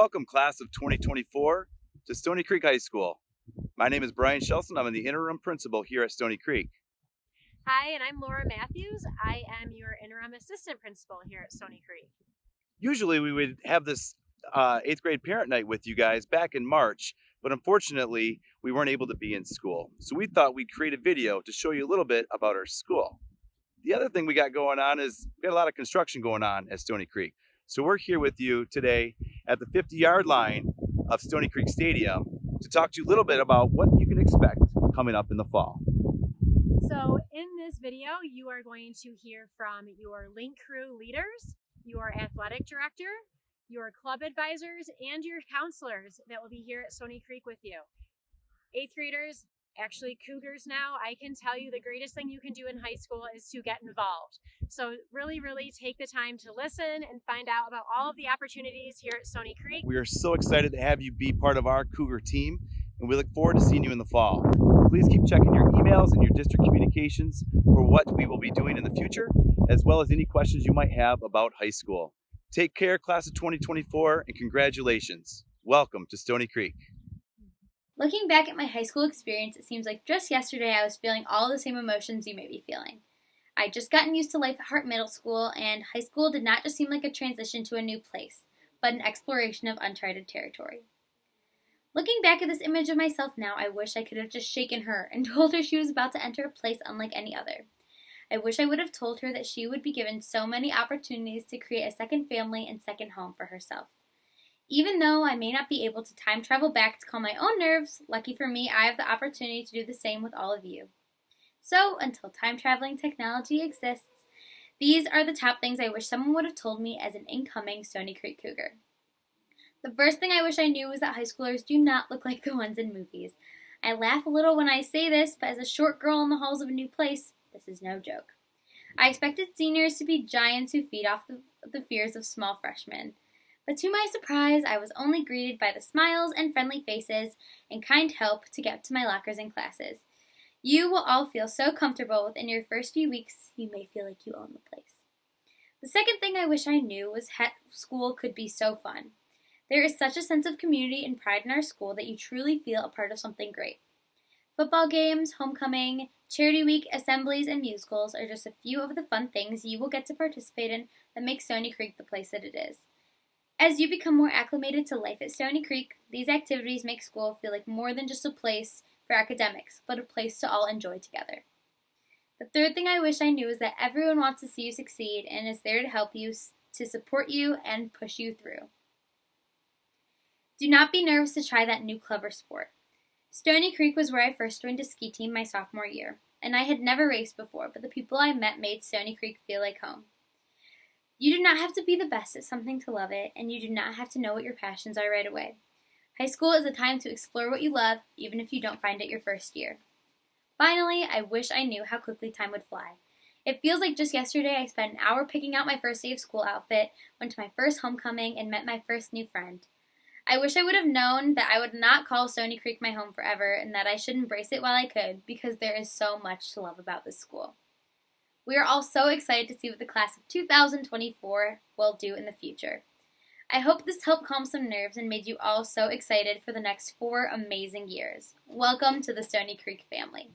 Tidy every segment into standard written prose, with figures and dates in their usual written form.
Welcome, class of 2024, to Stoney Creek High School. My name is Brian Shelson. I'm the interim principal here at Stoney Creek. Hi, and I'm Laura Matthews. I am your interim assistant principal here at Stoney Creek. Usually we would have this 8th grade parent night with you guys back in March, but unfortunately we weren't able to be in school. So we thought we'd create a video to show you a little bit about our school. The other thing we got going on is we got a lot of construction going on at Stoney Creek. So we're here with you today at the 50-yard line of Stoney Creek Stadium to talk to you a little bit about what you can expect coming up in the fall. So in this video, you are going to hear from your link crew leaders, your athletic director, your club advisors, and your counselors that will be here at Stoney Creek with you. 8th graders, actually Cougars now, I can tell you the greatest thing you can do in high school is to get involved. So really take the time to listen and find out about all of the opportunities here at Stoney Creek. We are so excited to have you be part of our Cougar team, and we look forward to seeing you in the fall. Please keep checking your emails and your district communications for what we will be doing in the future, as well as any questions you might have about high school. Take care, class of 2024, and congratulations. Welcome to Stoney Creek. Looking back at my high school experience, it seems like just yesterday I was feeling all the same emotions you may be feeling. I had just gotten used to life at Hart Middle School, and high school did not just seem like a transition to a new place, but an exploration of uncharted territory. Looking back at this image of myself now, I wish I could have just shaken her and told her she was about to enter a place unlike any other. I wish I would have told her that she would be given so many opportunities to create a second family and second home for herself. Even though I may not be able to time travel back to calm my own nerves, lucky for me, I have the opportunity to do the same with all of you. So, until time traveling technology exists, these are the top things I wish someone would have told me as an incoming Stoney Creek Cougar. The first thing I wish I knew was that high schoolers do not look like the ones in movies. I laugh a little when I say this, but as a short girl in the halls of a new place, this is no joke. I expected seniors to be giants who feed off the fears of small freshmen. But to my surprise, I was only greeted by the smiles and friendly faces and kind help to get to my lockers and classes. You will all feel so comfortable within your first few weeks, you may feel like you own the place. The second thing I wish I knew was how school could be so fun. There is such a sense of community and pride in our school that you truly feel a part of something great. Football games, homecoming, charity week, assemblies, and musicals are just a few of the fun things you will get to participate in that make Stoney Creek the place that it is. As you become more acclimated to life at Stoney Creek, these activities make school feel like more than just a place for academics, but a place to all enjoy together. The third thing I wish I knew is that everyone wants to see you succeed and is there to help you, to support you, and push you through. Do not be nervous to try that new club or sport. Stoney Creek was where I first joined a ski team my sophomore year, and I had never raced before, but the people I met made Stoney Creek feel like home. You do not have to be the best at something to love it, and you do not have to know what your passions are right away. High school is a time to explore what you love, even if you don't find it your first year. Finally, I wish I knew how quickly time would fly. It feels like just yesterday I spent an hour picking out my first day of school outfit, went to my first homecoming, and met my first new friend. I wish I would have known that I would not call Stoney Creek my home forever, and that I should embrace it while I could, because there is so much to love about this school. We are all so excited to see what the class of 2024 will do in the future. I hope this helped calm some nerves and made you all so excited for the next 4 amazing years. Welcome to the Stoney Creek family.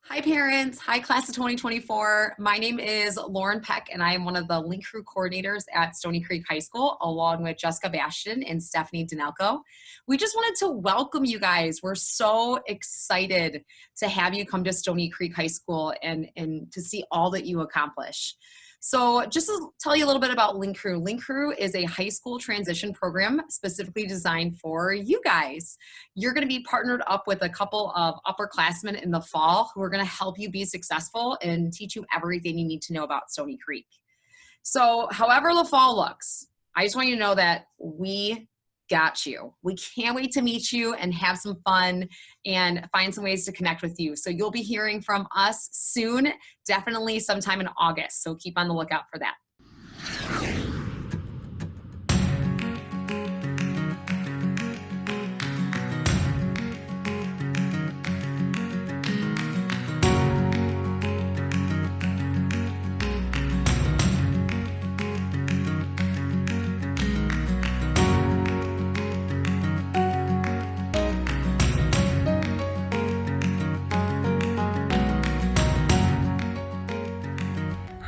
Hi parents, hi class of 2024. My name is Lauren Peck and I am one of the link crew coordinators at Stoney Creek High School along with Jessica Bastian and Stephanie Danelko. We just wanted to welcome you guys. We're so excited to have you come to Stoney Creek High School and to see all that you accomplish. So just to tell you a little bit about Link Crew. Link Crew is a high school transition program specifically designed for you guys. You're going to be partnered up with a couple of upperclassmen in the fall who are going to help you be successful and teach you everything you need to know about Stoney Creek. So however the fall looks, I just want you to know that we got you. We can't wait to meet you and have some fun and find some ways to connect with you. So you'll be hearing from us soon, definitely sometime in August. So keep on the lookout for that.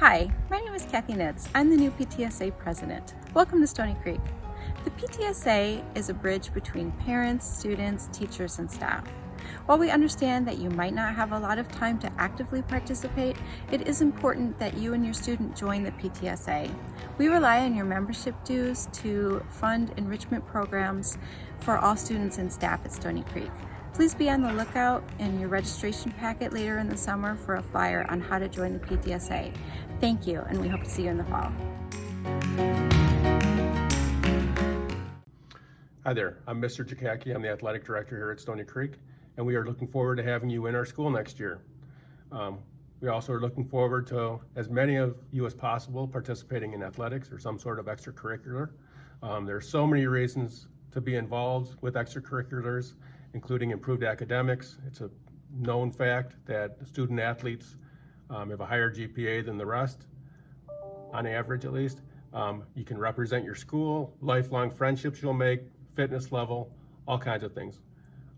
Hi, my name is Kathy Nitz. I'm the new PTSA president. Welcome to Stoney Creek. The PTSA is a bridge between parents, students, teachers, and staff. While we understand that you might not have a lot of time to actively participate, it is important that you and your student join the PTSA. We rely on your membership dues to fund enrichment programs for all students and staff at Stoney Creek. Please be on the lookout in your registration packet later in the summer for a flyer on how to join the PTSA. Thank you, and we hope to see you in the fall. Hi there, I'm Mr. Jakacki. I'm the athletic director here at Stoney Creek, and we are looking forward to having you in our school next year. We also are looking forward to as many of you as possible participating in athletics or some sort of extracurricular. There are so many reasons to be involved with extracurriculars, including improved academics. It's a known fact that student athletes have a higher GPA than the rest, on average at least. You can represent your school, lifelong friendships you'll make, fitness level, all kinds of things.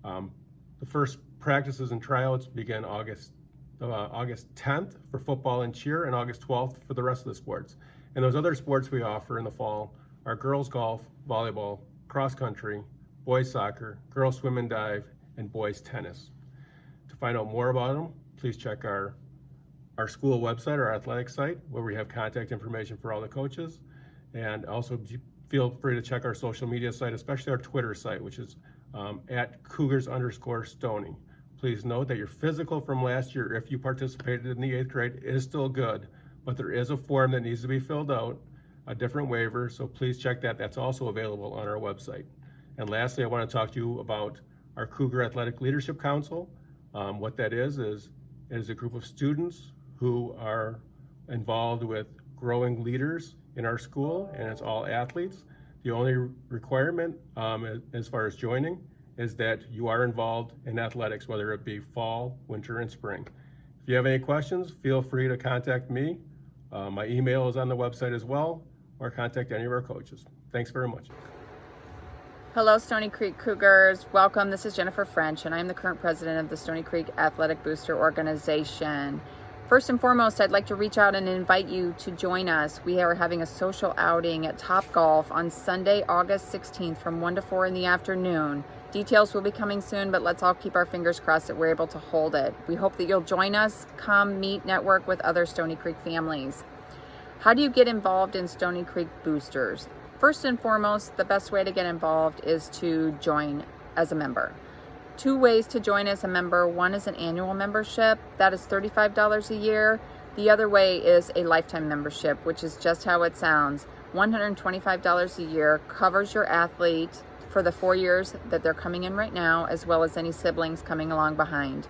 The first practices and tryouts begin August 10th for football and cheer, and August 12th for the rest of the sports. And those other sports we offer in the fall are girls golf, volleyball, cross country, boys soccer, girls swim and dive, and boys tennis. To find out more about them, please check our school website, our athletic site, where we have contact information for all the coaches. And also feel free to check our social media site, especially our Twitter site, which is at Cougars_Stoney. Please note that your physical from last year, if you participated in the 8th grade, is still good, but there is a form that needs to be filled out, a different waiver, so please check that. That's also available on our website. And lastly, I want to talk to you about our Cougar Athletic Leadership Council. What that is it is a group of students who are involved with growing leaders in our school, and it's all athletes. The only requirement as far as joining is that you are involved in athletics, whether it be fall, winter, and spring. If you have any questions, feel free to contact me. My email is on the website as well, or contact any of our coaches. Thanks very much. Hello, Stoney Creek Cougars. Welcome. This is Jennifer French, and I'm the current president of the Stoney Creek Athletic Booster Organization. First and foremost, I'd like to reach out and invite you to join us. We are having a social outing at Topgolf on Sunday, August 16th from 1 to 4 in the afternoon. Details will be coming soon, but let's all keep our fingers crossed that we're able to hold it. We hope that you'll join us, come meet, network with other Stoney Creek families. How do you get involved in Stoney Creek Boosters? First and foremost, the best way to get involved is to join as a member. 2 ways to join as a member. One is an annual membership. That is $35 a year. The other way is a lifetime membership, which is just how it sounds. $125 a year covers your athlete for the 4 years that they're coming in right now, as well as any siblings coming along behind.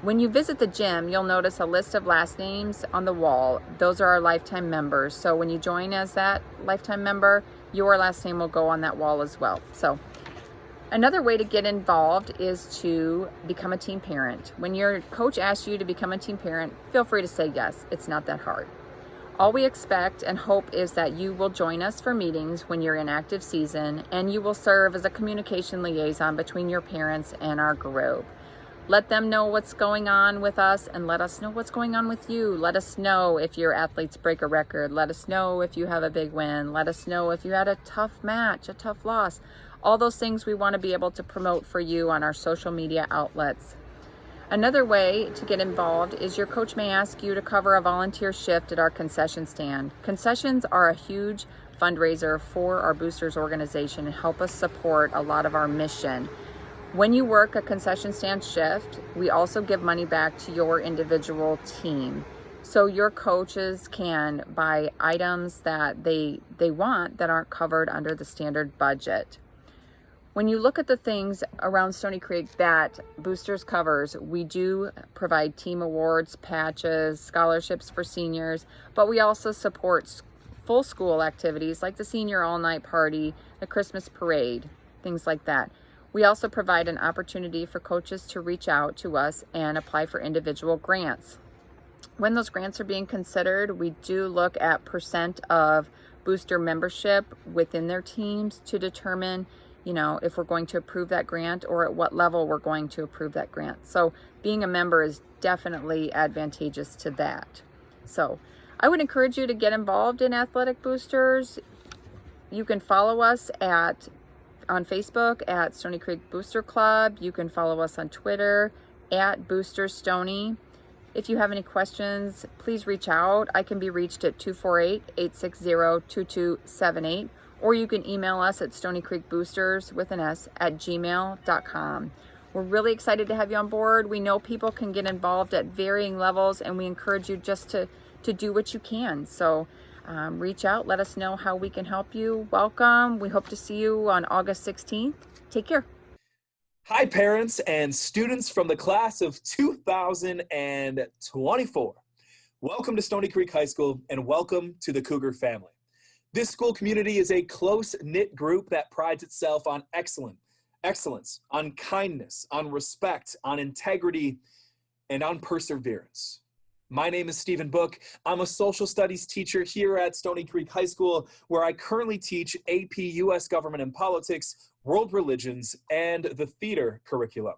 When you visit the gym, you'll notice a list of last names on the wall. Those are our lifetime members. So when you join as that lifetime member, your last name will go on that wall as well. So another way to get involved is to become a team parent. When your coach asks you to become a team parent, feel free to say yes. It's not that hard. All we expect and hope is that you will join us for meetings when you're in active season, and you will serve as a communication liaison between your parents and our group. Let them know what's going on with us, and let us know what's going on with you. Let us know if your athletes break a record. Let us know if you have a big win. Let us know if you had a tough match, a tough loss. All those things we want to be able to promote for you on our social media outlets. Another way to get involved is your coach may ask you to cover a volunteer shift at our concession stand. Concessions are a huge fundraiser for our boosters organization and help us support a lot of our mission. When you work a concession stand shift, we also give money back to your individual team. So your coaches can buy items that they want that aren't covered under the standard budget. When you look at the things around Stoney Creek that Boosters covers, we do provide team awards, patches, scholarships for seniors, but we also support full school activities like the senior all-night party, the Christmas parade, things like that. We also provide an opportunity for coaches to reach out to us and apply for individual grants. When those grants are being considered, we do look at percent of booster membership within their teams to determine, if we're going to approve that grant or at what level we're going to approve that grant. So being a member is definitely advantageous to that. So I would encourage you to get involved in Athletic Boosters. You can follow us on Facebook at Stoney Creek Booster Club. You can follow us on Twitter at Booster Stoney. If you have any questions, please reach out. I can be reached at 248-860-2278, or you can email us at stoneycreekboosters@gmail.com. We're really excited to have you on board. We know people can get involved at varying levels, and we encourage you just to do what you can. So reach out, let us know how we can help you. Welcome. We hope to see you on August 16th. Take care. Hi, parents and students from the class of 2024. Welcome to Stoney Creek High School and welcome to the Cougar Family. This school community is a close-knit group that prides itself on excellence, on kindness, on respect, on integrity, and on perseverance. My name is Stephen Book. I'm a social studies teacher here at Stoney Creek High School, where I currently teach AP U.S. Government and Politics, World Religions, and the theater curriculum.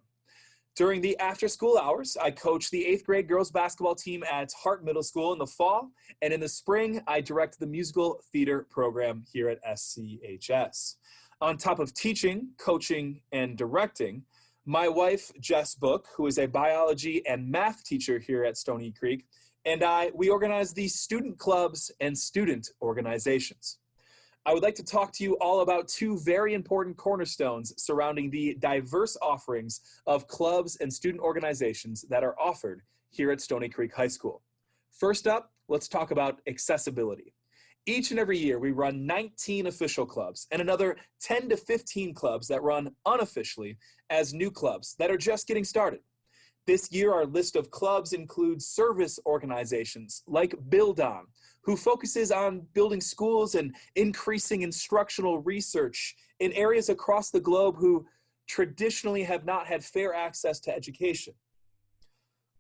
During the after-school hours, I coach the 8th grade girls basketball team at Hart Middle School in the fall, and in the spring, I direct the musical theater program here at SCHS. On top of teaching, coaching, and directing, my wife, Jess Book, who is a biology and math teacher here at Stoney Creek, and we organize the student clubs and student organizations. I would like to talk to you all about two very important cornerstones surrounding the diverse offerings of clubs and student organizations that are offered here at Stoney Creek High School. First up, let's talk about accessibility. Each and every year, we run 19 official clubs and another 10 to 15 clubs that run unofficially as new clubs that are just getting started. This year, our list of clubs includes service organizations like Build On, who focuses on building schools and increasing instructional research in areas across the globe who traditionally have not had fair access to education.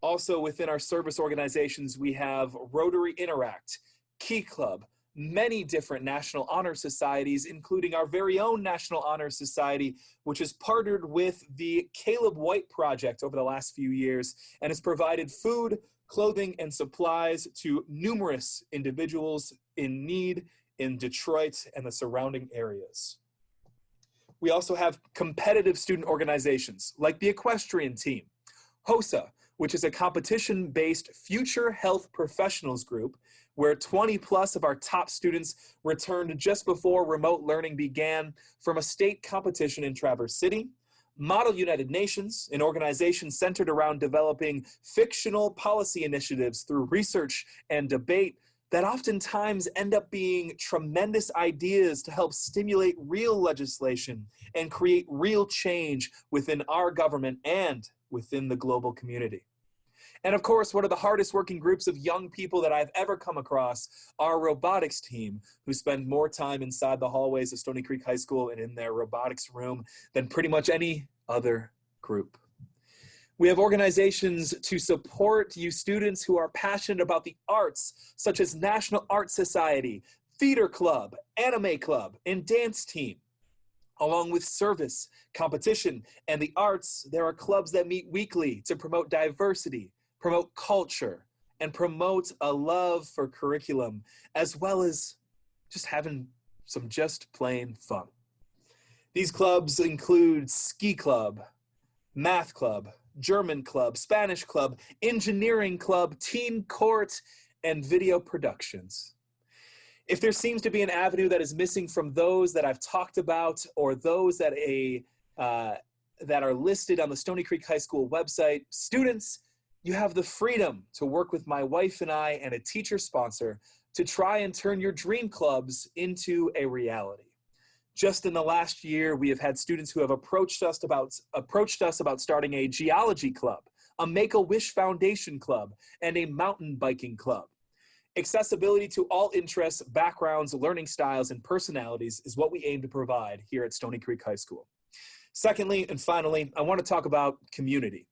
Also within our service organizations, we have Rotary Interact, Key Club, many different National Honor Societies, including our very own National Honor Society, which has partnered with the Caleb White Project over the last few years and has provided food, clothing, and supplies to numerous individuals in need in Detroit and the surrounding areas. We also have competitive student organizations like the Equestrian Team, HOSA, which is a competition-based future health professionals group where 20 plus of our top students returned just before remote learning began from a state competition in Traverse City. Model United Nations, an organization centered around developing fictional policy initiatives through research and debate that oftentimes end up being tremendous ideas to help stimulate real legislation and create real change within our government and within the global community. And of course, one of the hardest working groups of young people that I've ever come across, our robotics team, who spend more time inside the hallways of Stoney Creek High School and in their robotics room than pretty much any other group. We have organizations to support you students who are passionate about the arts, such as National Art Society, Theater Club, Anime Club, and Dance Team. Along with service, competition, and the arts, there are clubs that meet weekly to promote diversity, promote culture, and promote a love for curriculum, as well as just having some just plain fun. These clubs include Ski Club, Math Club, German Club, Spanish Club, Engineering Club, Teen Court, and Video Productions. If there seems to be an avenue that is missing from those that I've talked about or those that are listed on the Stoney Creek High School website, students, you have the freedom to work with my wife and I and a teacher sponsor to try and turn your dream clubs into a reality. Just in the last year, we have had students who have approached us about starting a geology club, a Make-A-Wish Foundation club, and a mountain biking club. Accessibility to all interests, backgrounds, learning styles, and personalities is what we aim to provide here at Stoney Creek High School. Secondly, and finally, I want to talk about community.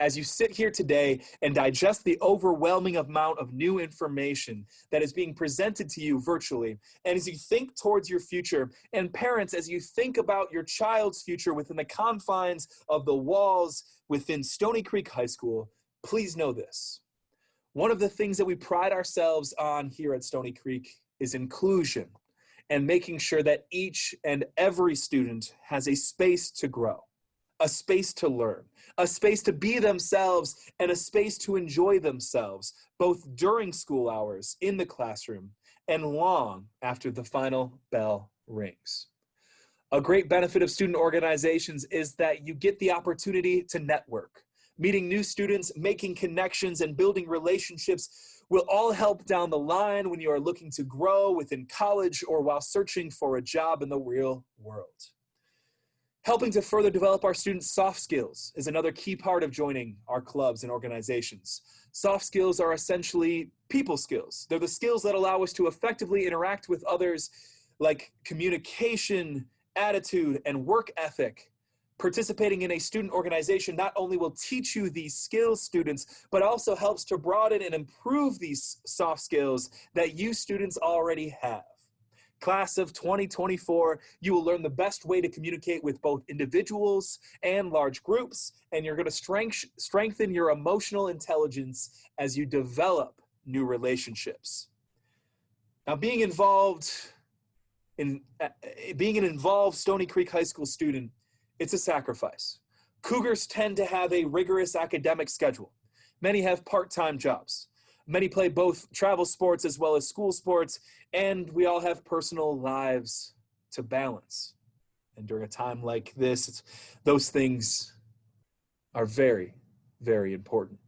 As you sit here today and digest the overwhelming amount of new information that is being presented to you virtually, and as you think towards your future, and parents, as you think about your child's future within the confines of the walls within Stoney Creek High School, please know this. One of the things that we pride ourselves on here at Stoney Creek is inclusion and making sure that each and every student has a space to grow, a space to learn, a space to be themselves, and a space to enjoy themselves, both during school hours, in the classroom, and long after the final bell rings. A great benefit of student organizations is that you get the opportunity to network. Meeting new students, making connections, and building relationships will all help down the line when you are looking to grow within college or while searching for a job in the real world. Helping to further develop our students' soft skills is another key part of joining our clubs and organizations. Soft skills are essentially people skills. They're the skills that allow us to effectively interact with others, like communication, attitude, and work ethic. Participating in a student organization not only will teach you these skills, students, but also helps to broaden and improve these soft skills that you students already have. Class of 2024, you will learn the best way to communicate with both individuals and large groups, and you're going to strengthen your emotional intelligence as you develop new relationships. Now, being an involved Stoney Creek High School student, it's a sacrifice. Cougars tend to have a rigorous academic schedule. Many have part-time jobs. Many play both travel sports as well as school sports, and we all have personal lives to balance. And during a time like this, those things are very, very important.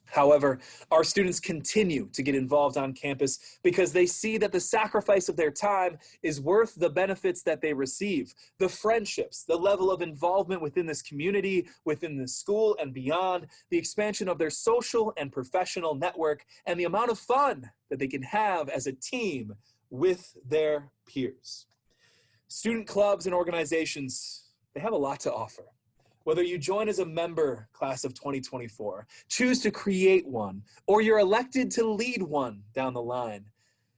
However, our students continue to get involved on campus because they see that the sacrifice of their time is worth the benefits that they receive, the friendships, the level of involvement within this community, within the school and beyond, the expansion of their social and professional network, and the amount of fun that they can have as a team with their peers. Student clubs and organizations, they have a lot to offer. Whether you join as a member, class of 2024, choose to create one, or you're elected to lead one down the line,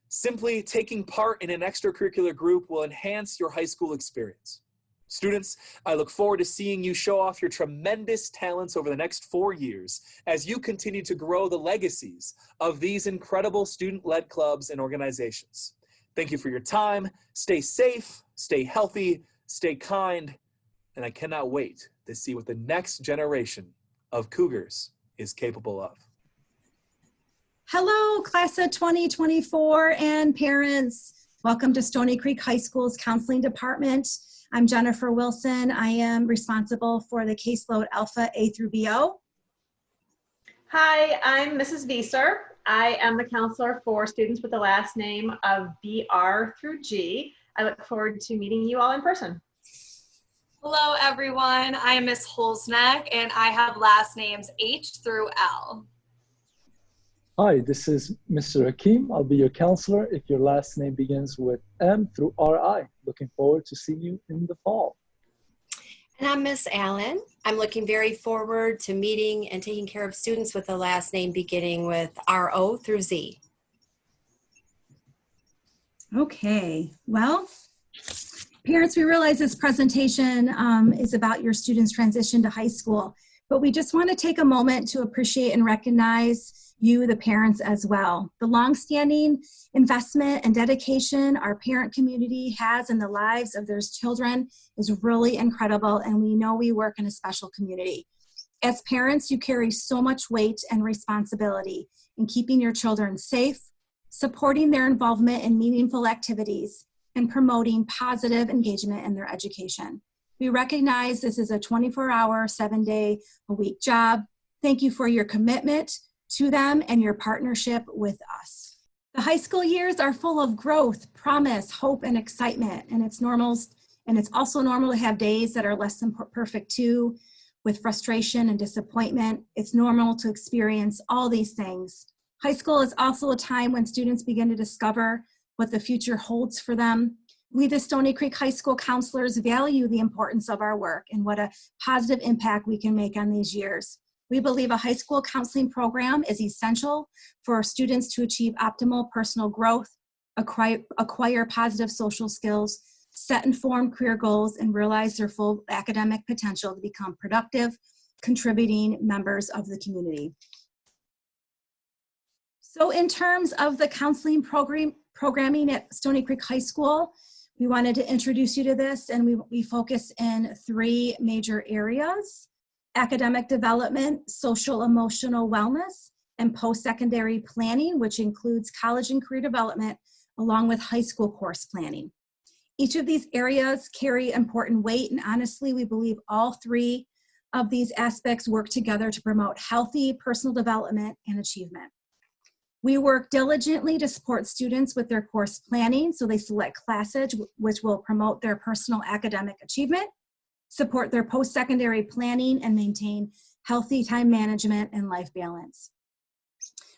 simply taking part in an extracurricular group will enhance your high school experience. Students, I look forward to seeing you show off your tremendous talents over the next 4 years as you continue to grow the legacies of these incredible student-led clubs and organizations. Thank you for your time. Stay safe, stay healthy, stay kind, and I cannot wait to see what the next generation of Cougars is capable of. Hello, class of 2024 and parents. Welcome to Stoney Creek High School's counseling department. I'm Jennifer Wilson. I am responsible for the caseload Alpha A through BO. Hi, I'm Mrs. Vieser. I am the counselor for students with the last name of BR through G. I look forward to meeting you all in person. Hello everyone, I am Miss Holzneck and I have last names H through L. Hi, this is Mr. Hakim. I'll be your counselor if your last name begins with M through RI. Looking forward to seeing you in the fall. And I'm Miss Allen. I'm looking very forward to meeting and taking care of students with the last name beginning with RO through Z. Okay, well, parents, we realize this presentation is about your students' transition to high school, but we just want to take a moment to appreciate and recognize you, the parents, as well. The longstanding investment and dedication our parent community has in the lives of their children is really incredible, and we know we work in a special community. As parents, you carry so much weight and responsibility in keeping your children safe, supporting their involvement in meaningful activities, and promoting positive engagement in their education. We recognize this is a 24-hour, 7-day-a-week job. Thank you for your commitment to them and your partnership with us. The high school years are full of growth, promise, hope, and excitement, and it's also normal to have days that are less than perfect too, with frustration and disappointment. It's normal to experience all these things. High school is also a time when students begin to discover what the future holds for them. We, the Stoney Creek High School counselors, value the importance of our work and what a positive impact we can make on these years. We believe a high school counseling program is essential for students to achieve optimal personal growth, acquire positive social skills, set informed career goals, and realize their full academic potential to become productive, contributing members of the community. So in terms of the counseling programming at Stoney Creek High School, we wanted to introduce you to this, and we focus in 3 major areas: academic development, social emotional wellness, and post-secondary planning, which includes college and career development, along with high school course planning. Each of these areas carry important weight, and honestly, we believe all 3 of these aspects work together to promote healthy personal development and achievement. We work diligently to support students with their course planning, so they select classes which will promote their personal academic achievement, support their post-secondary planning, and maintain healthy time management and life balance.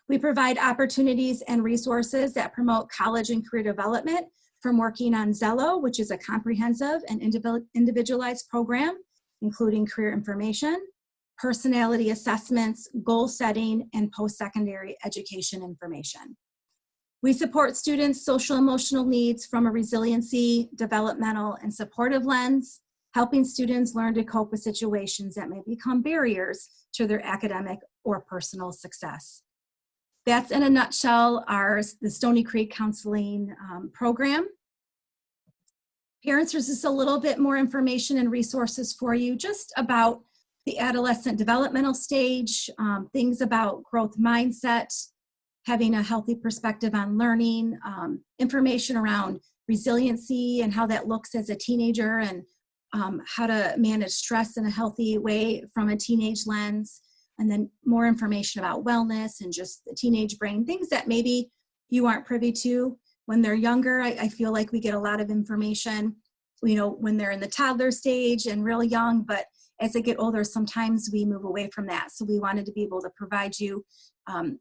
We provide opportunities and resources that promote college and career development, from working on Zello, which is a comprehensive and individualized program, including career information, personality assessments, goal setting, and post-secondary education information. We support students' social emotional needs from a resiliency, developmental, and supportive lens, helping students learn to cope with situations that may become barriers to their academic or personal success. That's in a nutshell the Stoney Creek Counseling program. Parents, there's just a little bit more information and resources for you just about the adolescent developmental stage, things about growth mindset, having a healthy perspective on learning, information around resiliency and how that looks as a teenager, and how to manage stress in a healthy way from a teenage lens, and then more information about wellness and just the teenage brain, things that maybe you aren't privy to when they're younger. I feel like we get a lot of information, when they're in the toddler stage and really young, but as they get older, sometimes we move away from that. So we wanted to be able to provide you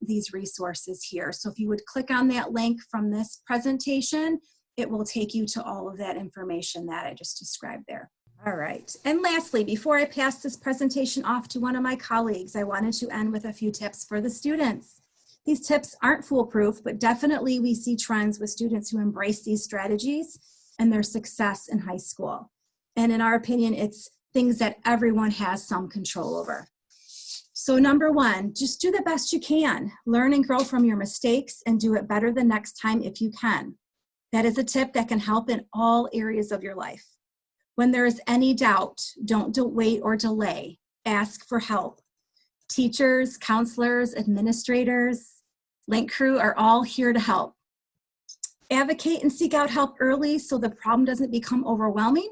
these resources here. So if you would click on that link from this presentation, it will take you to all of that information that I just described there. All right. And lastly, before I pass this presentation off to one of my colleagues, I wanted to end with a few tips for the students. These tips aren't foolproof, but definitely we see trends with students who embrace these strategies and their success in high school. And in our opinion, it's things that everyone has some control over. So number 1, just do the best you can. Learn and grow from your mistakes and do it better the next time if you can. That is a tip that can help in all areas of your life. When there is any doubt, don't wait or delay. Ask for help. Teachers, counselors, administrators, Link Crew are all here to help. Advocate and seek out help early so the problem doesn't become overwhelming.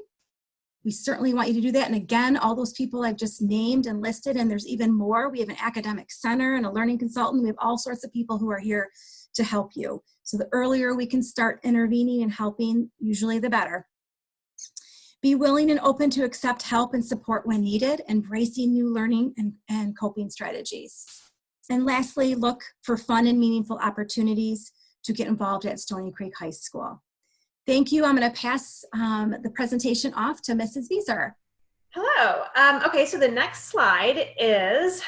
We certainly want you to do that. And again, all those people I've just named and listed, and there's even more. We have an academic center and a learning consultant. We have all sorts of people who are here to help you. So the earlier we can start intervening and helping, usually the better. Be willing and open to accept help and support when needed, embracing new learning and coping strategies. And lastly, look for fun and meaningful opportunities to get involved at Stoney Creek High School. Thank you. I'm going to pass the presentation off to Mrs. Vieser. Hello. Okay, so the next slide is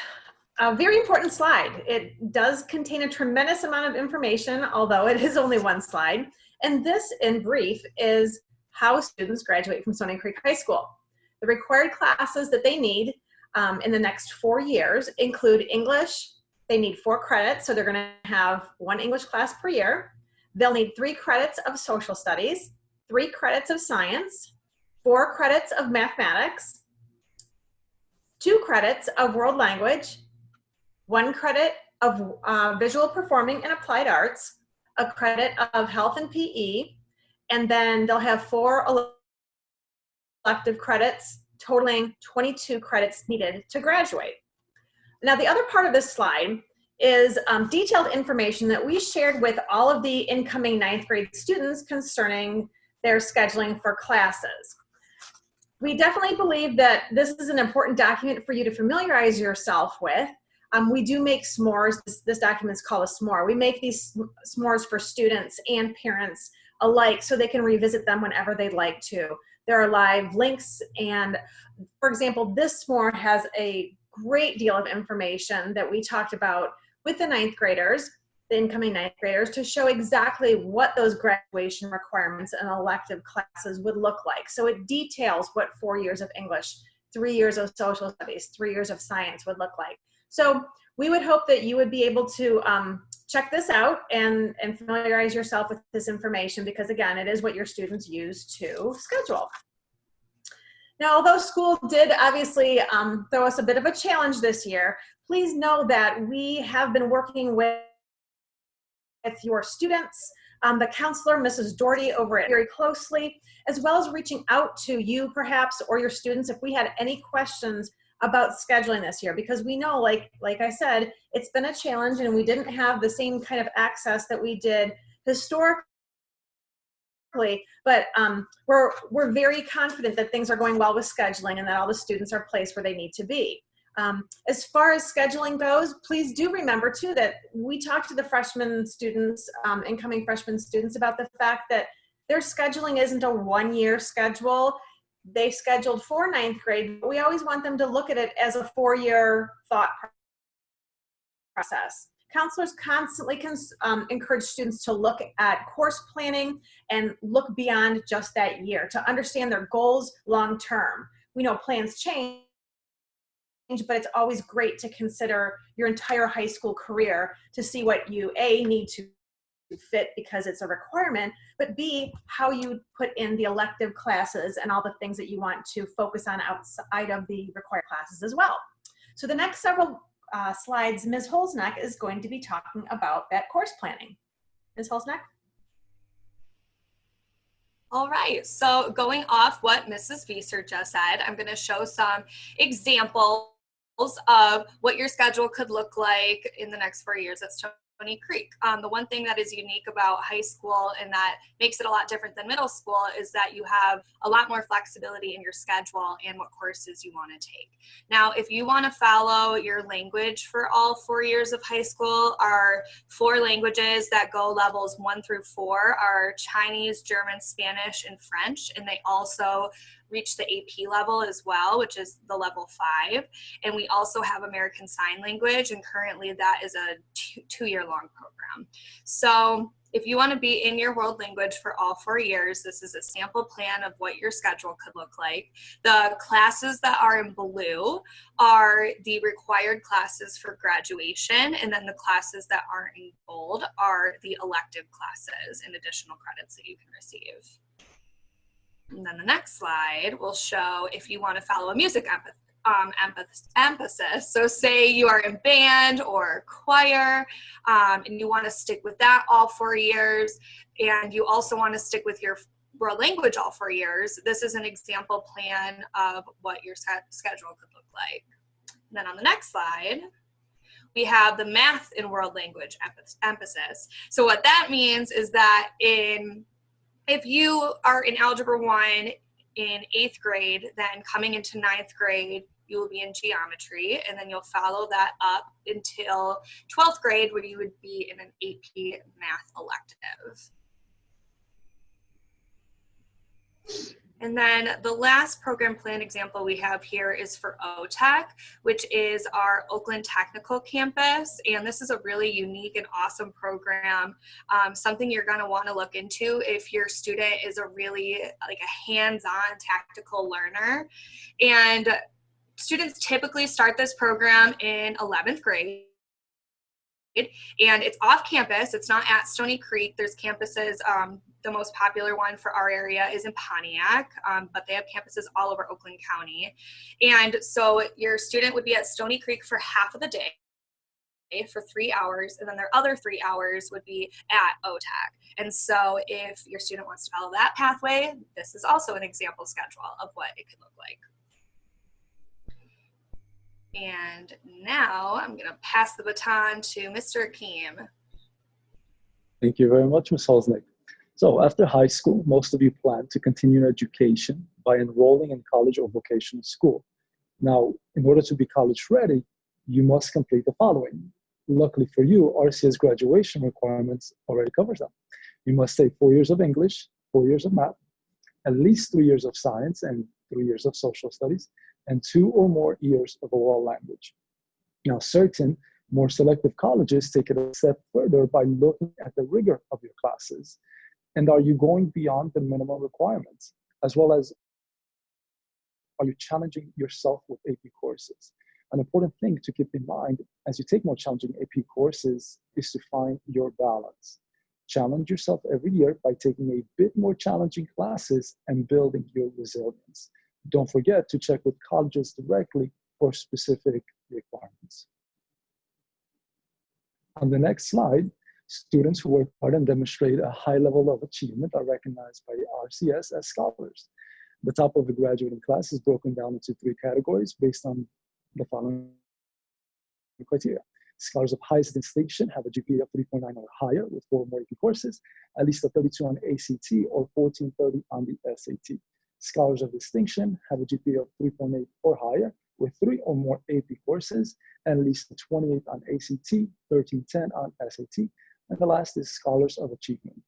a very important slide. It does contain a tremendous amount of information, although it is only one slide. And this, in brief, is how students graduate from Stoney Creek High School. The required classes that they need in the next 4 years include English. They need 4 credits, so they're going to have 1 English class per year. They'll need 3 credits of social studies, 3 credits of science, 4 credits of mathematics, 2 credits of world language, 1 credit of visual performing and applied arts, a credit of health and PE, and then they'll have 4 elective credits, totaling 22 credits needed to graduate. Now, the other part of this slide is detailed information that we shared with all of the incoming 9th grade students concerning their scheduling for classes. We definitely believe that this is an important document for you to familiarize yourself with. We do make s'mores. This document is called a s'more. We make these s'mores for students and parents alike so they can revisit them whenever they'd like to. There are live links, and for example, this s'more has a great deal of information that we talked about with the 9th graders, the incoming 9th graders, to show exactly what those graduation requirements and elective classes would look like. So it details what 4 years of English, 3 years of social studies, 3 years of science would look like. So we would hope that you would be able to check this out and familiarize yourself with this information, because again, it is what your students use to schedule. Now, although school did obviously throw us a bit of a challenge this year, please know that we have been working with your students, the counselor, Mrs. Doherty, over it very closely, as well as reaching out to you perhaps or your students if we had any questions about scheduling this year, because we know, like I said, it's been a challenge and we didn't have the same kind of access that we did historically. But we're very confident that things are going well with scheduling and that all the students are placed where they need to be. As far as scheduling goes, please do remember too that we talked to the freshman students, incoming freshman students, about the fact that their scheduling isn't a one-year schedule. They scheduled for 9th grade, but we always want them to look at it as a 4-year thought process. Counselors constantly encourage students to look at course planning and look beyond just that year to understand their goals long term. We know plans change, but it's always great to consider your entire high school career to see what you need to fit because it's a requirement, but B, how you put in the elective classes and all the things that you want to focus on outside of the required classes as well. So the next several slides, Ms. Holzneck is going to be talking about that course planning. Ms. Holzneck? All right, so going off what Mrs. Vieser just said, I'm going to show some examples of what your schedule could look like in the next 4 years at Stoney Creek. The one thing that is unique about high school and that makes it a lot different than middle school is that you have a lot more flexibility in your schedule and what courses you want to take. Now, if you want to follow your language for all 4 years of high school, our 4 languages that go levels 1 through 4 are Chinese, German, Spanish, and French, and they also reach the AP level as well, which is the level 5. And we also have American Sign Language, and currently that is a 2-year-long program. So if you want to be in your world language for all 4 years, this is a sample plan of what your schedule could look like. The classes that are in blue are the required classes for graduation, and then the classes that are in gold are the elective classes and additional credits that you can receive. And then the next slide will show if you want to follow a music emphasis. So say you are in band or choir and you want to stick with that all 4 years, and you also want to stick with your world language all 4 years. This is an example plan of what your schedule could look like. And then on the next slide, we have the math and world language emphasis. So what that means is that if you are in Algebra 1 in 8th grade, then coming into 9th grade, you will be in geometry, and then you'll follow that up until 12th grade where you would be in an AP math elective. And then the last program plan example we have here is for OTech, which is our Oakland Technical Campus. And this is a really unique and awesome program, something you're gonna wanna look into if your student is a really like a hands-on tactical learner. And students typically start this program in 11th grade. And it's off campus, it's not at Stoney Creek. There's campuses, the most popular one for our area is in Pontiac, but they have campuses all over Oakland County. And so your student would be at Stoney Creek for half of the day for 3 hours, and then their other 3 hours would be at OTAC. And so if your student wants to follow that pathway, this is also an example schedule of what it could look like. And now I'm going to pass the baton to Mr. Akeem. Thank you very much, Ms. Holznick. So after high school, most of you plan to continue your education by enrolling in college or vocational school. Now, in order to be college ready, you must complete the following. Luckily for you, RCS graduation requirements already covers them. You must take 4 years of English, 4 years of math, at least 3 years of science and 3 years of social studies, and 2 or more years of a world language. Now, certain more selective colleges take it a step further by looking at the rigor of your classes. And are you going beyond the minimum requirements? As well as, are you challenging yourself with AP courses? An important thing to keep in mind as you take more challenging AP courses is to find your balance. Challenge yourself every year by taking a bit more challenging classes and building your resilience. Don't forget to check with colleges directly for specific requirements. On the next slide, students who work hard and demonstrate a high level of achievement are recognized by RCS as scholars. The top of the graduating class is broken down into 3 categories based on the following criteria. Scholars of highest distinction have a GPA of 3.9 or higher with 4 or more AP courses, at least a 32 on ACT or 1430 on the SAT. Scholars of distinction have a GPA of 3.8 or higher with 3 or more AP courses, and at least a 28 on ACT, 1310 on SAT. And the last is scholars of achievement,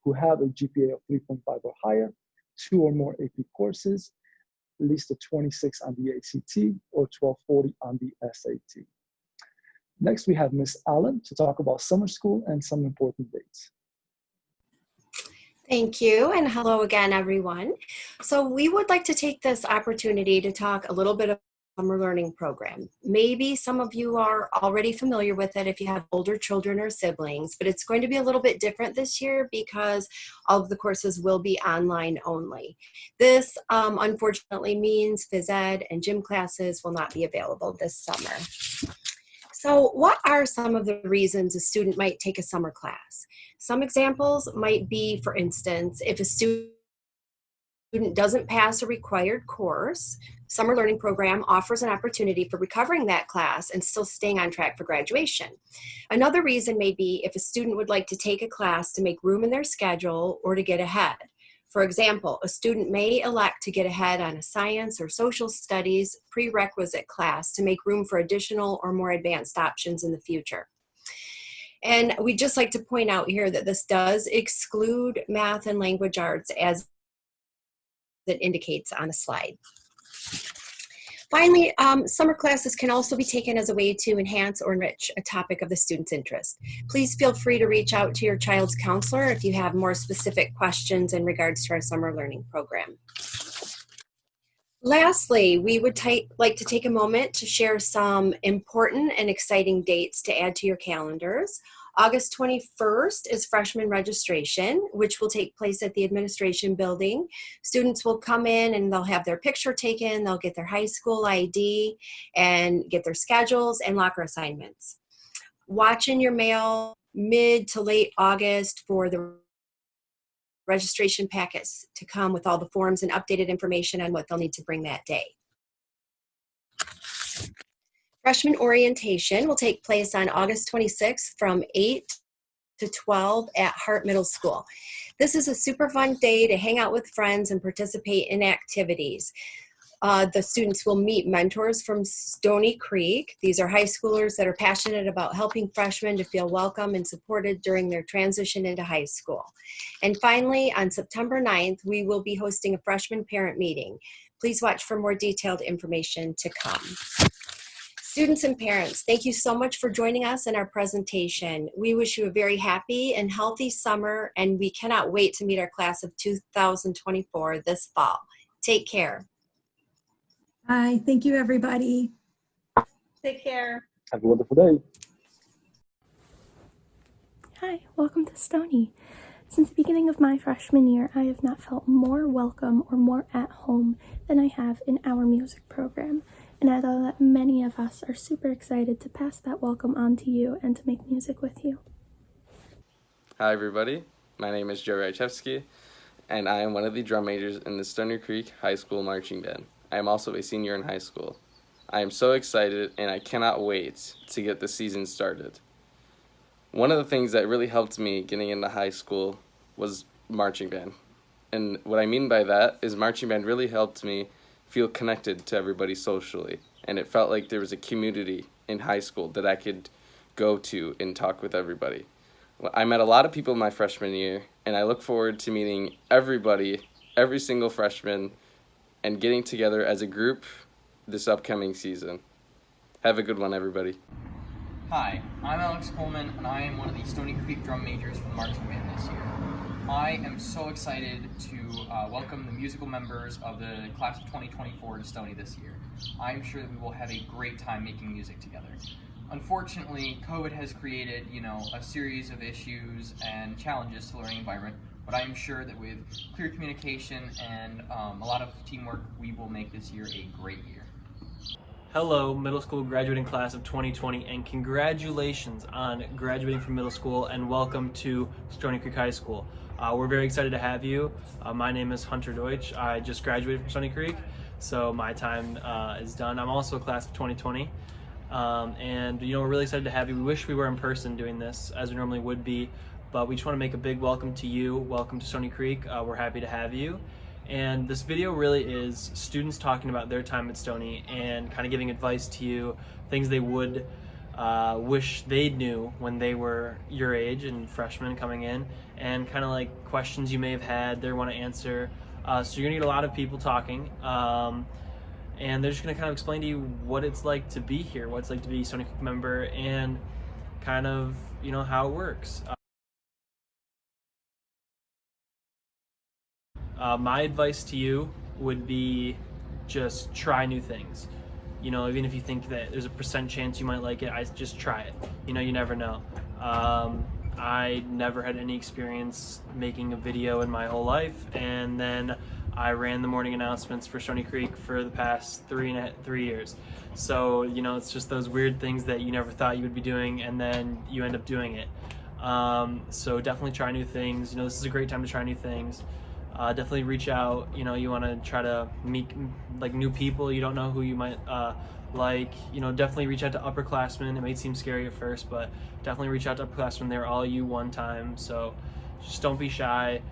who have a GPA of 3.5 or higher, 2 or more AP courses, at least a 26 on the ACT or 1240 on the SAT. Next, we have Ms. Allen to talk about summer school and some important dates. Thank you, and hello again, everyone. So we would like to take this opportunity to talk a little bit about the summer learning program. Maybe some of you are already familiar with it if you have older children or siblings, but it's going to be a little bit different this year because all of the courses will be online only. This unfortunately means phys ed and gym classes will not be available this summer. So what are some of the reasons a student might take a summer class? Some examples might be, for instance, if a student doesn't pass a required course, summer learning program offers an opportunity for recovering that class and still staying on track for graduation. Another reason may be if a student would like to take a class to make room in their schedule or to get ahead. For example, a student may elect to get ahead on a science or social studies prerequisite class to make room for additional or more advanced options in the future. And we'd just like to point out here that this does exclude math and language arts as it indicates on the slide. Finally, summer classes can also be taken as a way to enhance or enrich a topic of the student's interest. Please feel free to reach out to your child's counselor if you have more specific questions in regards to our summer learning program. Lastly, we would like to take a moment to share some important and exciting dates to add to your calendars. August 21st is freshman registration, which will take place at the administration building. Students will come in and they'll have their picture taken, they'll get their high school ID and get their schedules and locker assignments. Watch in your mail mid to late August for the registration packets to come with all the forms and updated information on what they'll need to bring that day. Freshman orientation will take place on August 26th from 8 to 12 at Hart Middle School. This is a super fun day to hang out with friends and participate in activities. The students will meet mentors from Stoney Creek. These are high schoolers that are passionate about helping freshmen to feel welcome and supported during their transition into high school. And finally, on September 9th, we will be hosting a freshman parent meeting. Please watch for more detailed information to come. Students and parents, thank you so much for joining us in our presentation. We wish you a very happy and healthy summer, and we cannot wait to meet our class of 2024 this fall. Take care. Bye. Thank you, everybody. Take care. Have a wonderful day. Hi, welcome to Stoney. Since the beginning of my freshman year, I have not felt more welcome or more at home than I have in our music program. And I know that many of us are super excited to pass that welcome on to you and to make music with you. Hi everybody, my name is Joe Rajewski, and I am one of the drum majors in the Stoney Creek High School Marching Band. I am also a senior in high school. I am so excited and I cannot wait to get the season started. One of the things that really helped me getting into high school was marching band. And what I mean by that is marching band really helped me feel connected to everybody socially, and it felt like there was a community in high school that I could go to and talk with everybody. I met a lot of people my freshman year, and I look forward to meeting everybody, every single freshman, and getting together as a group this upcoming season. Have a good one, everybody. Hi, I'm Alex Coleman, and I am one of the Stoney Creek drum majors for the marching band this year. I am so excited to welcome the musical members of the class of 2024 to Stoney this year. I'm sure that we will have a great time making music together. Unfortunately, COVID has created, a series of issues and challenges to the learning environment, but I am sure that with clear communication and a lot of teamwork, we will make this year a great year. Hello, middle school graduating class of 2020, and congratulations on graduating from middle school and welcome to Stoney Creek High School. We're very excited to have you. My name is Hunter Deutsch. I just graduated from Stoney Creek, so my time is done. I'm also a class of 2020, and we're really excited to have you. We wish we were in person doing this as we normally would be, but we just want to make a big welcome to you. Welcome to Stoney Creek. We're happy to have you. And this video really is students talking about their time at Stoney and kind of giving advice to you, things they would wish they knew when they were your age and freshmen coming in, and kind of like questions you may have had they want to answer. So you're gonna get a lot of people talking, and they're just gonna kind of explain to you what it's like to be here, what it's like to be a Stoney Creek member, and kind of how it works. My advice to you would be just try new things. Even if you think that there's a % chance you might like it, just try it. You never know. I never had any experience making a video in my whole life, and then I ran the morning announcements for Stoney Creek for the past 3 years. So, it's just those weird things that you never thought you would be doing, and then you end up doing it. So definitely try new things. This is a great time to try new things. Definitely reach out. You want to try to meet new people you don't know who you might like. Definitely reach out to upperclassmen. It may seem scary at first, but definitely reach out to upperclassmen. They're all you one time, so just don't be shy.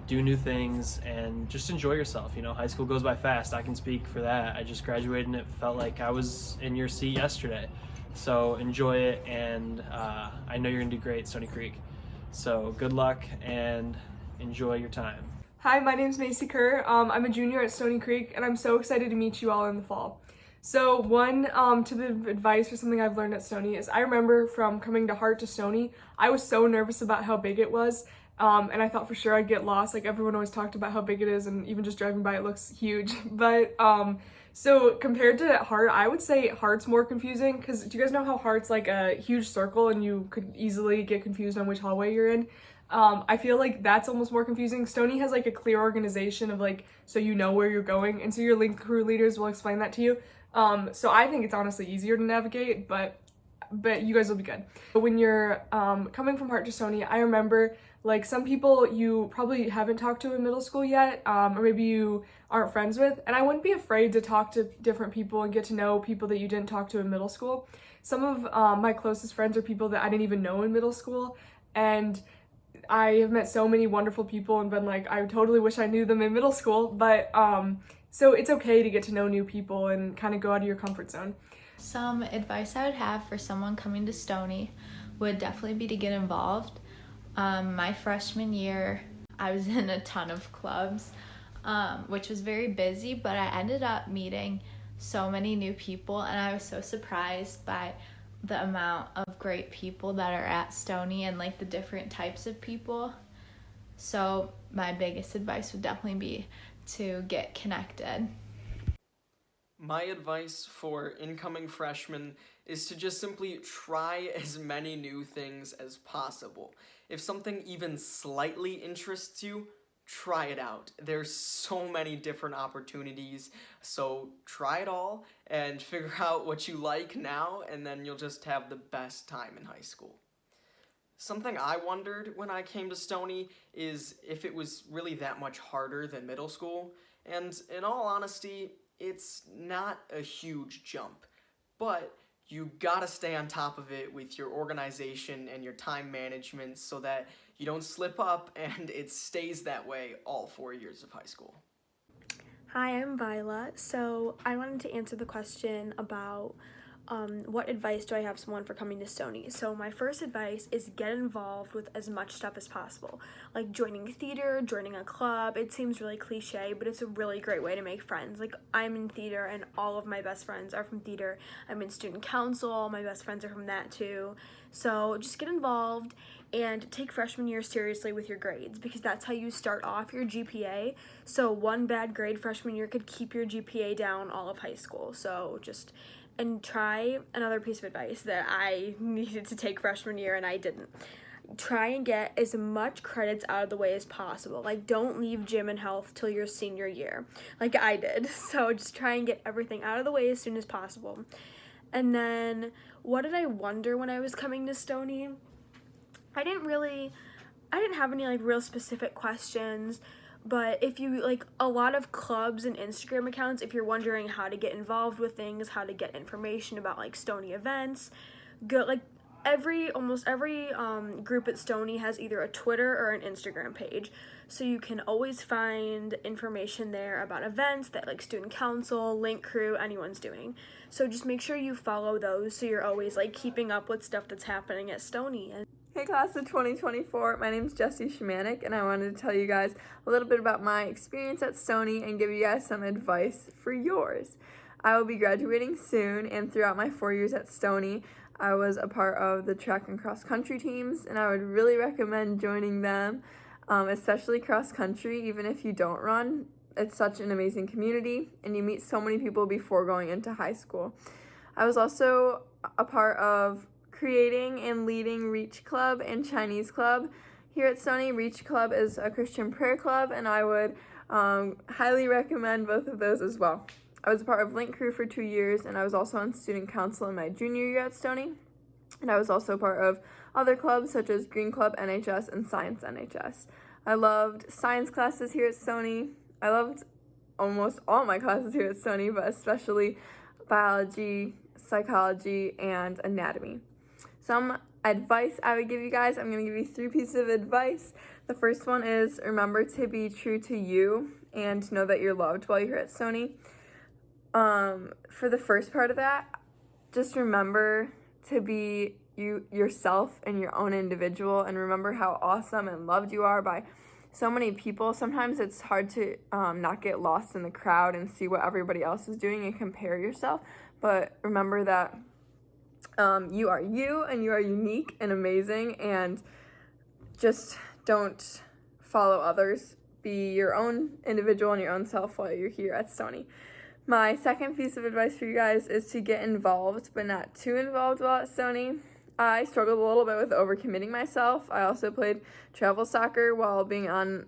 Do new things and just enjoy yourself. High school goes by fast. I can speak for that. I just graduated and it felt like I was in your seat yesterday. So enjoy it, and I know you're gonna do great at Stoney Creek. So good luck and enjoy your time. Hi, my name is Macy Kerr. I'm a junior at Stoney Creek, and I'm so excited to meet you all in the fall. So one tip of advice for something I've learned at Stoney is I remember from coming to Hart to Stoney, I was so nervous about how big it was, and I thought for sure I'd get lost. Everyone always talked about how big it is, and even just driving by it looks huge. But so compared to Hart, I would say Hart's more confusing, because do you guys know how Hart's like a huge circle and you could easily get confused on which hallway you're in? I feel like that's almost more confusing. Stoney has like a clear organization of so you know where you're going, and so your link crew leaders will explain that to you. So I think it's honestly easier to navigate, but you guys will be good. When you're coming from Hart to Stoney, I remember some people you probably haven't talked to in middle school yet, or maybe you aren't friends with, and I wouldn't be afraid to talk to different people and get to know people that you didn't talk to in middle school. Some of my closest friends are people that I didn't even know in middle school, and I have met so many wonderful people and been I totally wish I knew them in middle school, but so it's okay to get to know new people and kind of go out of your comfort zone. Some advice I would have for someone coming to Stoney would definitely be to get involved. My freshman year, I was in a ton of clubs, which was very busy, but I ended up meeting so many new people, and I was so surprised by the amount of great people that are at Stoney and the different types of people. So my biggest advice would definitely be to get connected. My advice for incoming freshmen is to just simply try as many new things as possible. If something even slightly interests you, try it out. There's so many different opportunities, so try it all and figure out what you like now, and then you'll just have the best time in high school. Something I wondered when I came to Stoney is if it was really that much harder than middle school, and in all honesty, it's not a huge jump, but you gotta stay on top of it with your organization and your time management so that you don't slip up and it stays that way all 4 years of high school. Hi, I'm Viola. So I wanted to answer the question about what advice do I have someone for coming to Stoney? So my first advice is get involved with as much stuff as possible. Like joining theater, joining a club. It seems really cliche, but it's a really great way to make friends. Like I'm in theater and all of my best friends are from theater. I'm in student council, my best friends are from that too. So just get involved and take freshman year seriously with your grades, because that's how you start off your GPA. So one bad grade freshman year could keep your GPA down all of high school. So just, and try another piece of advice that I needed to take freshman year and I didn't. Try and get as much credits out of the way as possible. Like don't leave gym and health till your senior year like I did. So just try and get everything out of the way as soon as possible. And then what did I wonder when I was coming to Stoney? I didn't have any like real specific questions. But if you like a lot of clubs and Instagram accounts, if you're wondering how to get involved with things, how to get information about like Stoney events, go like almost every group at Stoney has either a Twitter or an Instagram page. So you can always find information there about events that like student council, link crew, anyone's doing. So just make sure you follow those so you're always like keeping up with stuff that's happening at Stoney. Hey class of 2024, my name is Jessie Shemanek and I wanted to tell you guys a little bit about my experience at Stoney and give you guys some advice for yours. I will be graduating soon, and throughout my 4 years at Stoney, I was a part of the track and cross country teams, and I would really recommend joining them, especially cross country. Even if you don't run, it's such an amazing community and you meet so many people before going into high school. I was also a part of creating and leading Reach Club and Chinese Club here at Stoney. Reach Club is a Christian prayer club, and I would highly recommend both of those as well. I was a part of Link Crew for 2 years, and I was also on student council in my junior year at Stoney. And I was also part of other clubs such as Green Club NHS and Science NHS. I loved science classes here at Stoney. I loved almost all my classes here at Stoney, but especially biology, psychology, and anatomy. Some advice I would give you guys, I'm going to give you 3 pieces of advice. The first one is remember to be true to you and know that you're loved while you're here at Stoney. For the first part of that, just remember to be yourself and your own individual, and remember how awesome and loved you are by so many people. Sometimes it's hard to not get lost in the crowd and see what everybody else is doing and compare yourself, but remember that you are you and you are unique and amazing, and just don't follow others. Be your own individual and your own self while you're here at Stoney. My second piece of advice for you guys is to get involved, but not too involved while at Stoney. I struggled a little bit with overcommitting myself. I also played travel soccer while being on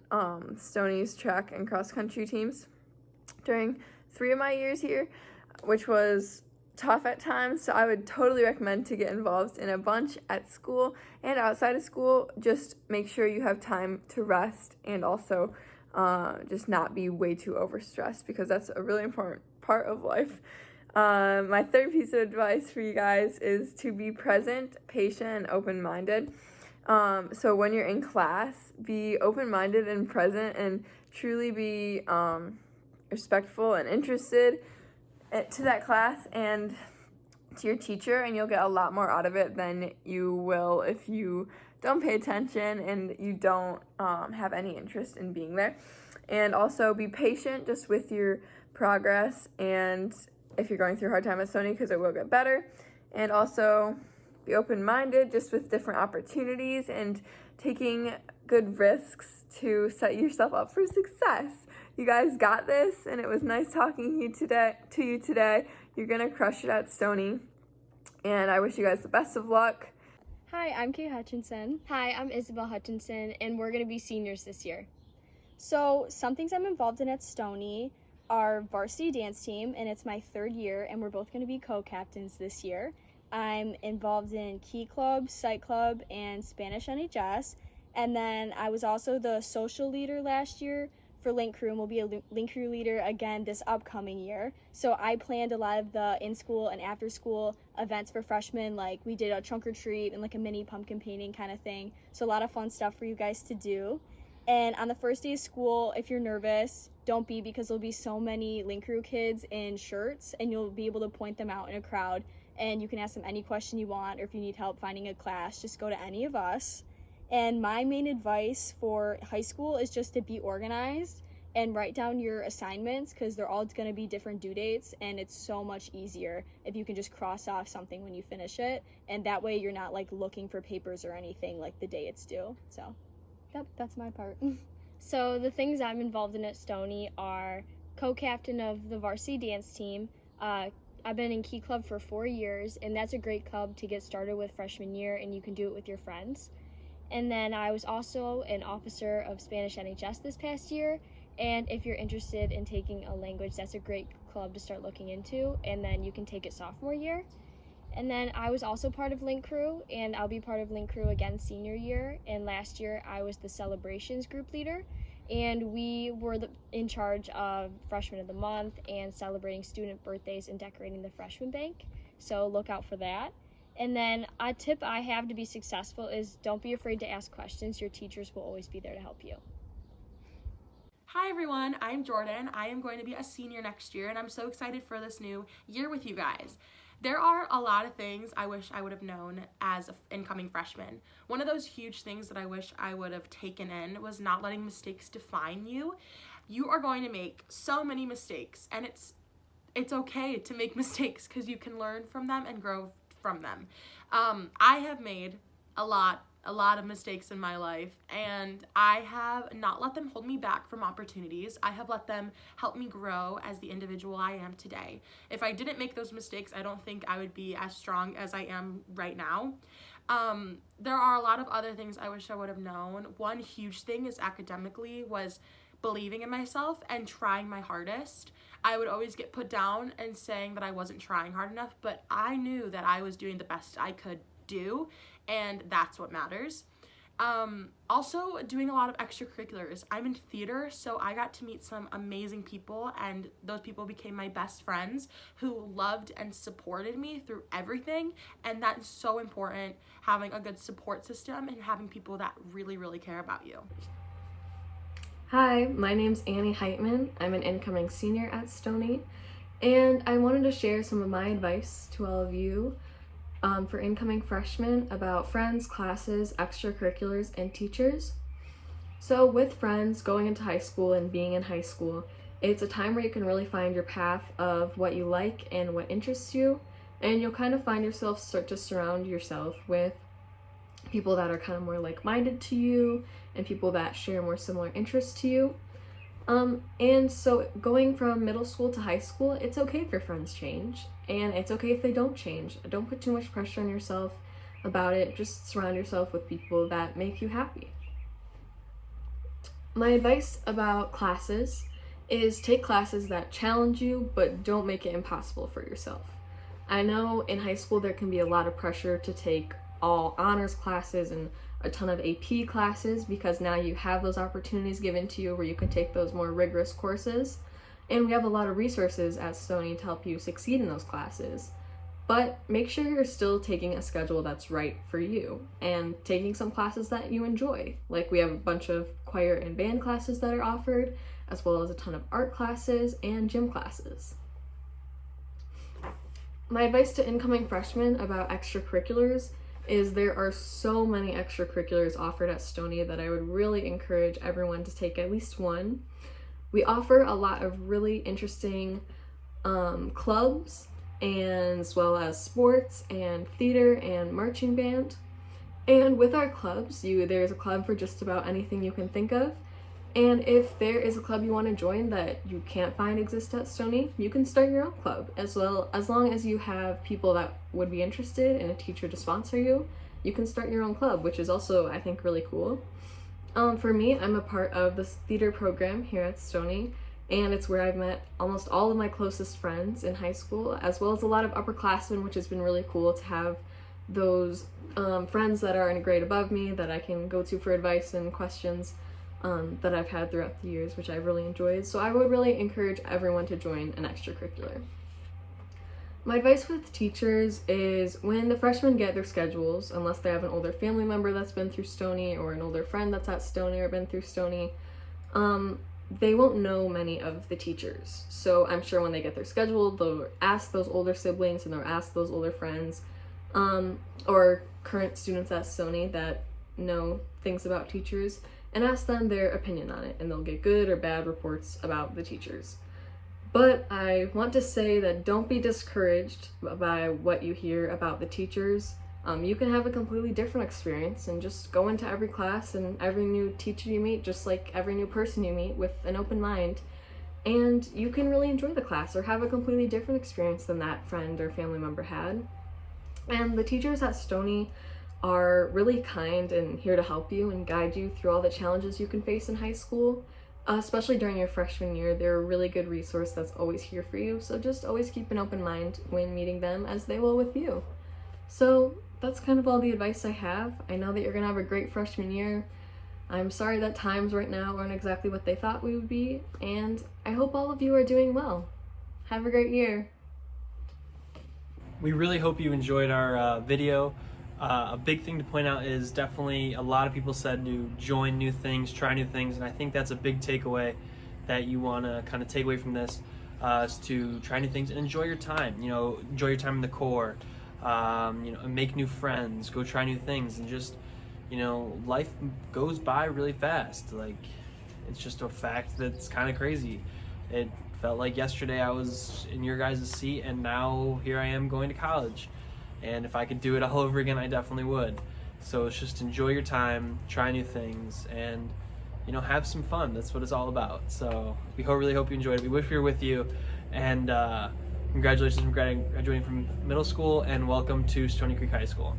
Stoney's track and cross country teams during 3 of my years here, which was tough at times. So I would totally recommend to get involved in a bunch at school and outside of school. Just make sure you have time to rest, and also just not be way too overstressed, because that's a really important part of life. My third piece of advice for you guys is to be present, patient, and open-minded. So when you're in class, be open-minded and present, and truly be respectful and interested to that class and to your teacher, and you'll get a lot more out of it than you will if you don't pay attention and you don't have any interest in being there. And also be patient just with your progress, and if you're going through a hard time at Stoney, because it will get better. And also be open-minded just with different opportunities and taking good risks to set yourself up for success. You guys got this, and it was nice talking to you today. You're gonna crush it at Stoney, and I wish you guys the best of luck. Hi, I'm Kate Hutchinson. Hi, I'm Isabel Hutchinson, and we're going to be seniors this year. So, some things I'm involved in at Stoney are varsity dance team, and it's my 3rd year, and we're both going to be co-captains this year. I'm involved in Key Club, Sight Club, and Spanish NHS, and then I was also the social leader last year for Link Crew, and will be a Link Crew leader again this upcoming year. So I planned a lot of the in-school and after-school events for freshmen, like we did a trunk or treat and like a mini pumpkin painting kind of thing. So a lot of fun stuff for you guys to do. And on the first day of school, if you're nervous, don't be, because there'll be so many Link Crew kids in shirts, and you'll be able to point them out in a crowd and you can ask them any question you want, or if you need help finding a class, just go to any of us. And my main advice for high school is just to be organized and write down your assignments, because they're all going to be different due dates, and it's so much easier if you can just cross off something when you finish it, and that way you're not like looking for papers or anything like the day it's due. So yep, that's my part. So the things I'm involved in at Stoney are co-captain of the varsity dance team. I've been in Key Club for 4 years, and that's a great club to get started with freshman year, and you can do it with your friends. And then I was also an officer of Spanish NHS this past year, and if you're interested in taking a language, that's a great club to start looking into, and then you can take it sophomore year. And then I was also part of Link Crew, and I'll be part of Link Crew again senior year. And last year I was the celebrations group leader, and we were in charge of Freshman of the Month and celebrating student birthdays and decorating the freshman bank. So look out for that. And then a tip I have to be successful is don't be afraid to ask questions. Your teachers will always be there to help you. Hi everyone, I'm Jordan. I am going to be a senior next year, and I'm so excited for this new year with you guys. There are a lot of things I wish I would have known as an incoming freshman. One of those huge things that I wish I would have taken in was not letting mistakes define you. You are going to make so many mistakes, and it's okay to make mistakes because you can learn from them and grow from them. I have made a lot of mistakes in my life, and I have not let them hold me back from opportunities. I have let them help me grow as the individual I am today. If I didn't make those mistakes, I don't think I would be as strong as I am right now. There are a lot of other things I wish I would have known. One huge thing is academically was believing in myself and trying my hardest. I would always get put down and saying that I wasn't trying hard enough, but I knew that I was doing the best I could do, and that's what matters. Also doing a lot of extracurriculars. I'm in theater, so I got to meet some amazing people, and those people became my best friends who loved and supported me through everything, and that's so important, having a good support system and having people that really, really care about you. Hi, my name's Annie Heitman. I'm an incoming senior at Stoney, and I wanted to share some of my advice to all of you for incoming freshmen about friends, classes, extracurriculars, and teachers. So with friends, going into high school and being in high school, it's a time where you can really find your path of what you like and what interests you, and you'll kind of find yourself start to surround yourself with people that are kind of more like-minded to you and people that share more similar interests to you. And so going from middle school to high school, it's okay if your friends change, and it's okay if they don't change. Don't put too much pressure on yourself about it. Just surround yourself with people that make you happy. My advice about classes is take classes that challenge you, but don't make it impossible for yourself. I know in high school there can be a lot of pressure to take all honors classes and a ton of AP classes, because now you have those opportunities given to you where you can take those more rigorous courses, and we have a lot of resources at Stoney to help you succeed in those classes. But make sure you're still taking a schedule that's right for you and taking some classes that you enjoy. Like we have a bunch of choir and band classes that are offered, as well as a ton of art classes and gym classes. My advice to incoming freshmen about extracurriculars is there are so many extracurriculars offered at Stoney that I would really encourage everyone to take at least one. We offer a lot of really interesting clubs, and as well as sports and theater and marching band. And with our clubs, there's a club for just about anything you can think of. And if there is a club you want to join that you can't find exist at Stoney, you can start your own club, as long as you have people that would be interested and a teacher to sponsor you. You can start your own club, which is also, I think, really cool. For me, I'm a part of this theater program here at Stoney, and it's where I've met almost all of my closest friends in high school, as well as a lot of upperclassmen, which has been really cool to have those friends that are in a grade above me that I can go to for advice and questions that I've had throughout the years, which I've really enjoyed. So I would really encourage everyone to join an extracurricular. My advice with teachers is when the freshmen get their schedules, unless they have an older family member that's been through Stoney or an older friend that's at Stoney or been through Stoney, they won't know many of the teachers. So I'm sure when they get their schedule, they'll ask those older siblings and they'll ask those older friends or current students at Stoney that know things about teachers and ask them their opinion on it, and they'll get good or bad reports about the teachers. But I want to say that don't be discouraged by what you hear about the teachers. You can have a completely different experience and just go into every class and every new teacher you meet, just like every new person you meet, with an open mind. And you can really enjoy the class or have a completely different experience than that friend or family member had. And the teachers at Stoney are really kind and here to help you and guide you through all the challenges you can face in high school. Especially during your freshman year, they're a really good resource that's always here for you. So just always keep an open mind when meeting them, as they will with you. So that's kind of all the advice I have. I know that you're gonna have a great freshman year. I'm sorry that times right now aren't exactly what they thought we would be, and I hope all of you are doing well. Have a great year. We really hope you enjoyed our video. A big thing to point out is definitely a lot of people said to join new things, try new things, and I think that's a big takeaway that you want to kind of take away from this, is to try new things and enjoy your time. You know, enjoy your time in the Corps. You know, make new friends, go try new things, and just, you know, life goes by really fast. Like, it's just a fact that's kind of crazy. It felt like yesterday I was in your guys' seat, and now here I am going to college. And if I could do it all over again, I definitely would. So it's just enjoy your time, try new things, and, you know, have some fun. That's what it's all about. So we really hope you enjoyed it. We wish we were with you, and congratulations on graduating from middle school, and welcome to Stoney Creek High School.